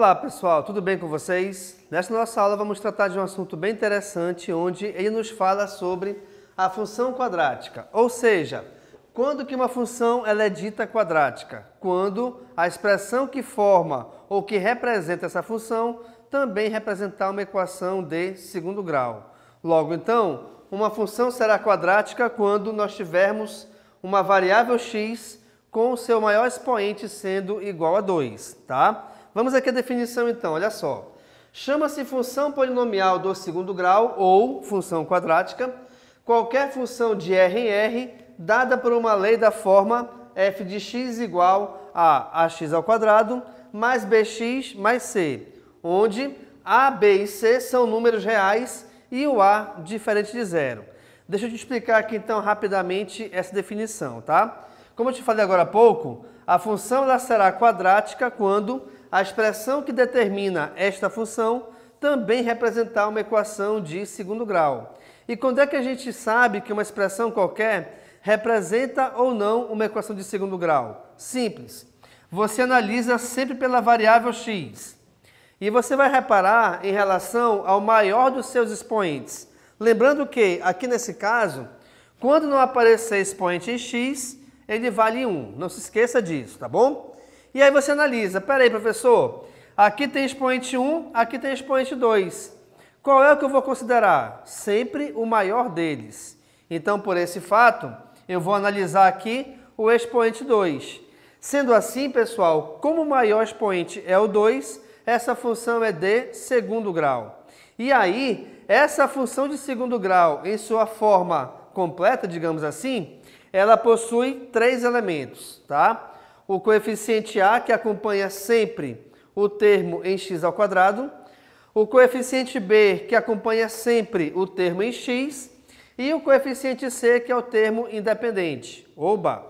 Olá pessoal, tudo bem com vocês? Nesta nossa aula vamos tratar de um assunto bem interessante, onde ele nos fala sobre a função quadrática, ou seja, quando que uma função ela é dita quadrática? Quando a expressão que forma ou que representa essa função também representar uma equação de segundo grau. Logo então, uma função será quadrática quando nós tivermos uma variável x com o seu maior expoente sendo igual a 2, tá? Vamos aqui à definição então, olha só. Chama-se função polinomial do segundo grau ou função quadrática qualquer função de R em R dada por uma lei da forma f de x igual a ax ao quadrado mais bx mais c, onde a, b e c são números reais e o a diferente de zero. Deixa eu te explicar aqui então rapidamente essa definição, tá? Como eu te falei agora há pouco, a função ela será quadrática quando a expressão que determina esta função também representar uma equação de segundo grau. E quando é que a gente sabe que uma expressão qualquer representa ou não uma equação de segundo grau? Simples. Você analisa sempre pela variável x. E você vai reparar em relação ao maior dos seus expoentes. Lembrando que, aqui nesse caso, quando não aparecer expoente em x, ele vale 1. Não se esqueça disso, tá bom? E aí você analisa, peraí professor, aqui tem expoente 1, aqui tem expoente 2. Qual é o que eu vou considerar? Sempre o maior deles. Então, por esse fato, eu vou analisar aqui o expoente 2. Sendo assim, pessoal, como o maior expoente é o 2, essa função é de segundo grau. E aí, essa função de segundo grau, em sua forma completa, digamos assim, ela possui 3 elementos, tá? O coeficiente a, que acompanha sempre o termo em x ao quadrado, o coeficiente b, que acompanha sempre o termo em x, e o coeficiente c, que é o termo independente. Oba!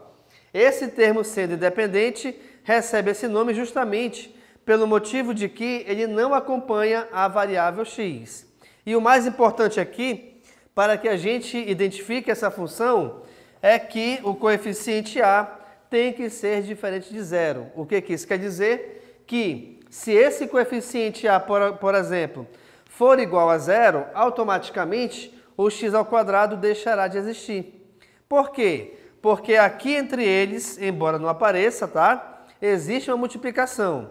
Esse termo sendo independente recebe esse nome justamente pelo motivo de que ele não acompanha a variável x. E o mais importante aqui, para que a gente identifique essa função, é que o coeficiente a tem que ser diferente de zero. O que isso quer dizer? Que se esse coeficiente a, por exemplo, for igual a zero, automaticamente o x ao quadrado deixará de existir. Por quê? Porque aqui entre eles, embora não apareça, tá? Existe uma multiplicação.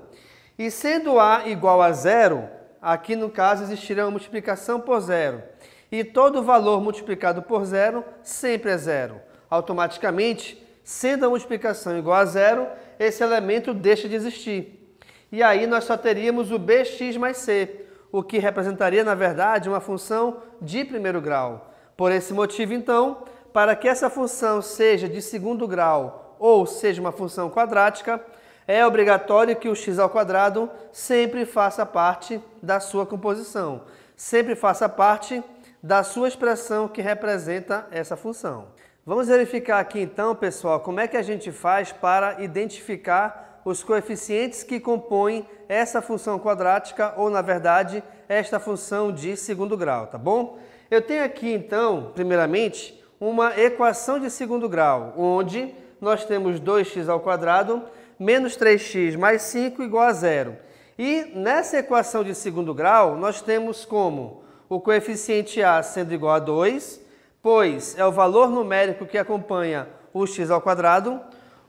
E sendo a igual a zero, aqui no caso existirá uma multiplicação por zero. E todo valor multiplicado por zero sempre é zero. Automaticamente, sendo a multiplicação igual a zero, esse elemento deixa de existir. E aí nós só teríamos o bx mais c, o que representaria, na verdade, uma função de primeiro grau. Por esse motivo, então, para que essa função seja de segundo grau ou seja uma função quadrática, é obrigatório que o x ao quadrado sempre faça parte da sua composição, sempre faça parte da sua expressão que representa essa função. Vamos verificar aqui então, pessoal, como é que a gente faz para identificar os coeficientes que compõem essa função quadrática ou, na verdade, esta função de segundo grau, tá bom? Eu tenho aqui então, primeiramente, uma equação de segundo grau, onde nós temos 2x ao quadrado menos 3x mais 5 igual a zero. E nessa equação de segundo grau, nós temos como o coeficiente a sendo igual a 2, pois é o valor numérico que acompanha o x ao quadrado,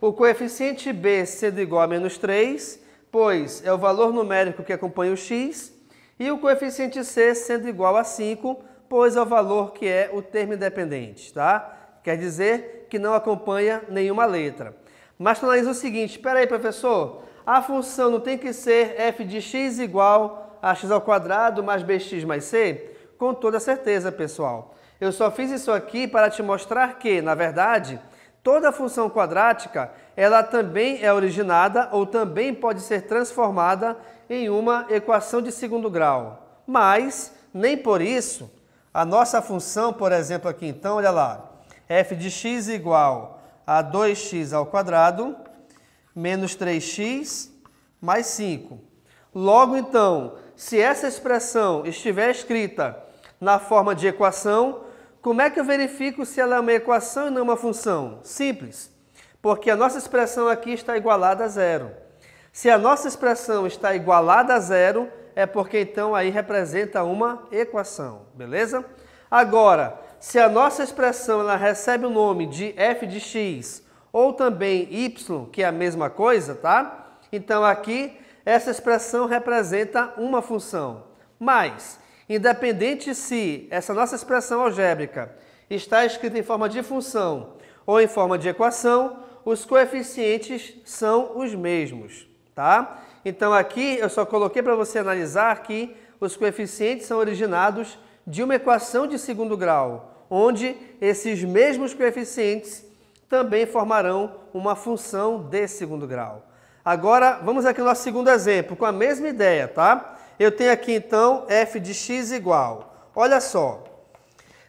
o coeficiente b sendo igual a menos 3, pois é o valor numérico que acompanha o x, e o coeficiente c sendo igual a 5, pois é o valor que é o termo independente, tá? Quer dizer que não acompanha nenhuma letra. Mas tu analisa o seguinte, espera aí professor, a função não tem que ser f de x igual a x ao quadrado mais bx mais c? Com toda certeza, pessoal. Eu só fiz isso aqui para te mostrar que, na verdade, toda função quadrática, ela também é originada ou também pode ser transformada em uma equação de segundo grau. Mas, nem por isso, a nossa função, por exemplo, aqui então, olha lá, f de x igual a 2x ao quadrado menos 3x mais 5. Logo, então, se essa expressão estiver escrita na forma de equação, como é que eu verifico se ela é uma equação e não uma função? Simples, porque a nossa expressão aqui está igualada a zero. Se a nossa expressão está igualada a zero, é porque então aí representa uma equação, beleza? Agora, se a nossa expressão ela recebe o nome de f de x ou também y, que é a mesma coisa, tá? Então aqui essa expressão representa uma função. Mas, independente se essa nossa expressão algébrica está escrita em forma de função ou em forma de equação, os coeficientes são os mesmos, tá? Então aqui eu só coloquei para você analisar que os coeficientes são originados de uma equação de segundo grau, onde esses mesmos coeficientes também formarão uma função de segundo grau. Agora, vamos aqui ao nosso segundo exemplo, com a mesma ideia, tá? Eu tenho aqui então f de x igual. Olha só,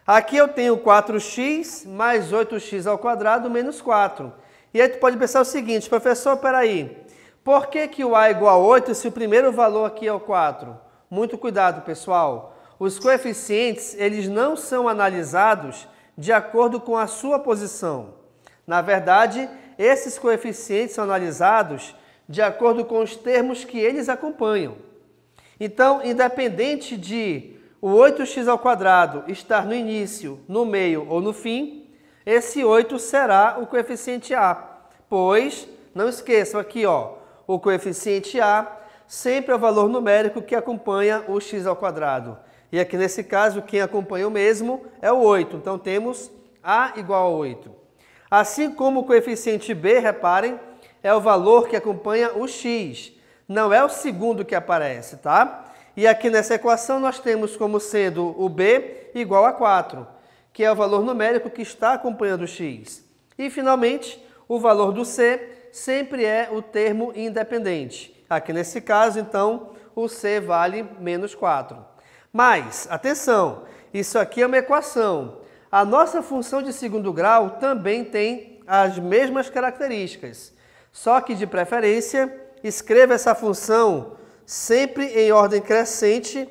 aqui eu tenho 4x mais 8x ao quadrado menos 4. E aí tu pode pensar o seguinte, professor, peraí, por que o a é igual a 8 se o primeiro valor aqui é o 4? Muito cuidado, pessoal. Os coeficientes, eles não são analisados de acordo com a sua posição. Na verdade, esses coeficientes são analisados de acordo com os termos que eles acompanham. Então, independente de o 8x ao quadrado estar no início, no meio ou no fim, esse 8 será o coeficiente a, pois, não esqueçam aqui, ó, o coeficiente a sempre é o valor numérico que acompanha o x ao quadrado. E aqui nesse caso, quem acompanha o mesmo é o 8. Então temos a igual a 8. Assim como o coeficiente b, reparem, é o valor que acompanha o x. Não é o segundo que aparece, tá? E aqui nessa equação nós temos como sendo o b igual a 4, que é o valor numérico que está acompanhando o x. E finalmente, o valor do c sempre é o termo independente. Aqui nesse caso, então, o c vale menos 4. Mas, atenção, isso aqui é uma equação. A nossa função de segundo grau também tem as mesmas características. Só que, de preferência, escreva essa função sempre em ordem crescente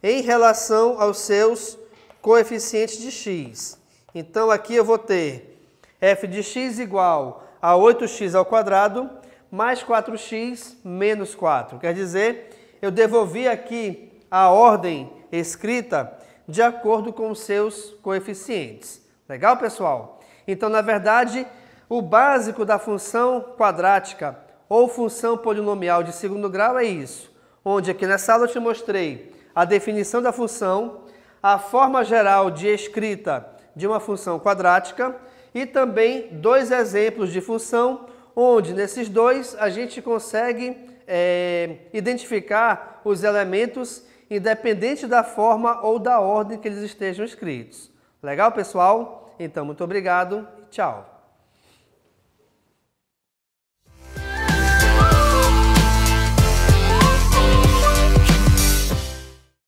em relação aos seus coeficientes de x. Então, aqui eu vou ter f de x igual a 8x ao quadrado mais 4x menos 4. Quer dizer, eu devolvi aqui a ordem escrita de acordo com os seus coeficientes. Legal, pessoal? Então, na verdade, o básico da função quadrática ou função polinomial de segundo grau é isso, onde aqui nessa aula eu te mostrei a definição da função, a forma geral de escrita de uma função quadrática e também dois exemplos de função, onde nesses dois a gente consegue identificar os elementos independente da forma ou da ordem que eles estejam escritos. Legal, pessoal? Então, muito obrigado e tchau!